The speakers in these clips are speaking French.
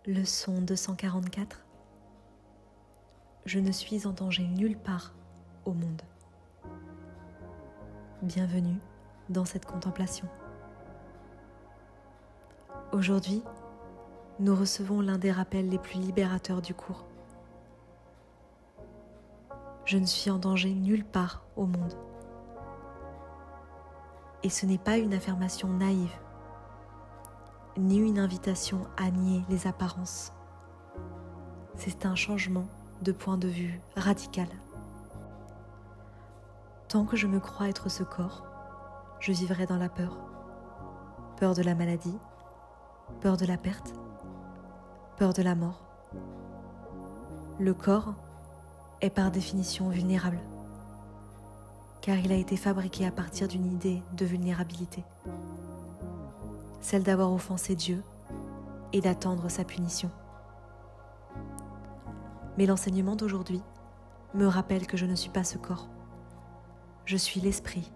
Leçon 244. Je ne suis en danger nulle part au monde. Bienvenue dans cette contemplation. Aujourd'hui, nous recevons l'un des rappels les plus libérateurs du cours. Je ne suis en danger nulle part au monde. Et ce n'est pas une affirmation naïve, ni une invitation à nier les apparences. C'est un changement de point de vue radical. Tant que je me crois être ce corps, je vivrai dans la peur. Peur de la maladie, peur de la perte, peur de la mort. Le corps est par définition vulnérable, car il a été fabriqué à partir d'une idée de vulnérabilité, celle d'avoir offensé Dieu et d'attendre sa punition. Mais l'enseignement d'aujourd'hui me rappelle que je ne suis pas ce corps. Je suis l'esprit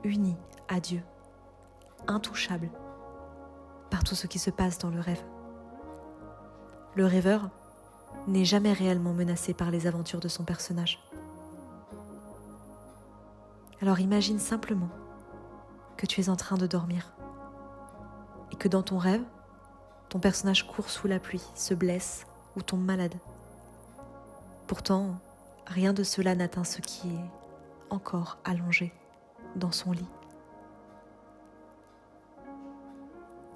uni à Dieu, intouchable par tout ce qui se passe dans le rêve. Le rêveur n'est jamais réellement menacé par les aventures de son personnage. Alors imagine simplement que tu es en train de dormir et que dans ton rêve, ton personnage court sous la pluie, se blesse ou tombe malade. Pourtant, rien de cela n'atteint ce qui est encore allongé dans son lit.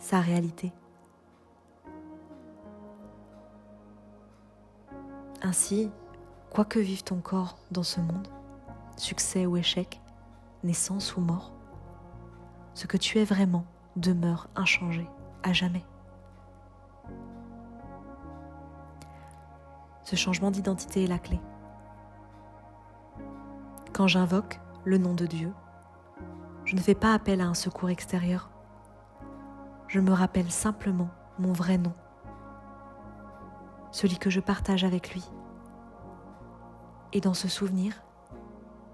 Sa réalité. Ainsi, quoi que vive ton corps dans ce monde, succès ou échec, naissance ou mort, ce que tu es vraiment demeure inchangé à jamais. Ce changement d'identité est la clé. Quand j'invoque le nom de Dieu, je ne fais pas appel à un secours extérieur. Je me rappelle simplement mon vrai nom, celui que je partage avec lui. Et dans ce souvenir,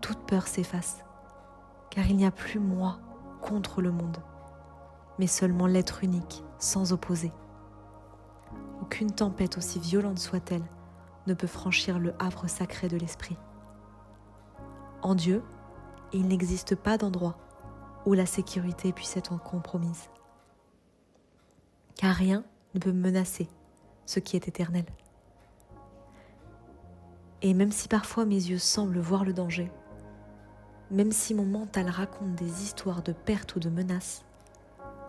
toute peur s'efface, car il n'y a plus moi contre le monde, mais seulement l'être unique, sans opposé. Aucune tempête, aussi violente soit-elle, ne peut franchir le havre sacré de l'esprit. En Dieu, il n'existe pas d'endroit où la sécurité puisse être compromise, car rien ne peut menacer ce qui est éternel. Et même si parfois mes yeux semblent voir le danger, même si mon mental raconte des histoires de perte ou de menace,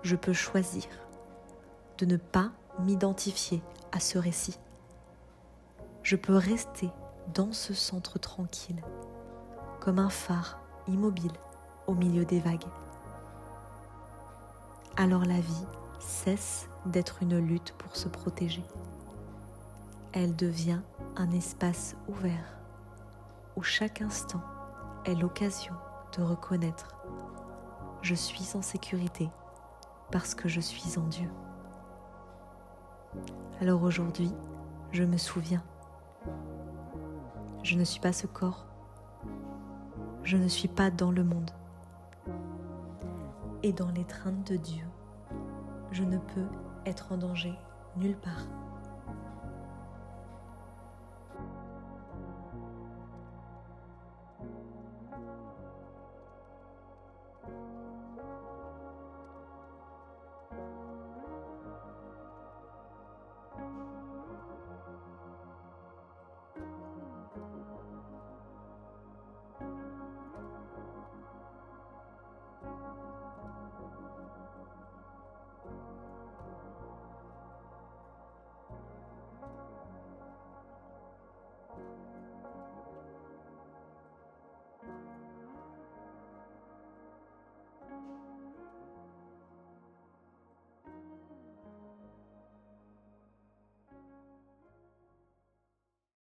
je peux choisir de ne pas m'identifier à ce récit. Je peux rester dans ce centre tranquille, comme un phare immobile au milieu des vagues. Alors la vie cesse d'être une lutte pour se protéger. Elle devient un espace ouvert où chaque instant est l'occasion de reconnaître « Je suis en sécurité parce que je suis en Dieu ». Alors aujourd'hui, je me souviens. Je ne suis pas ce corps. Je ne suis pas dans le monde. Et dans l'étreinte de Dieu, je ne peux être en danger nulle part.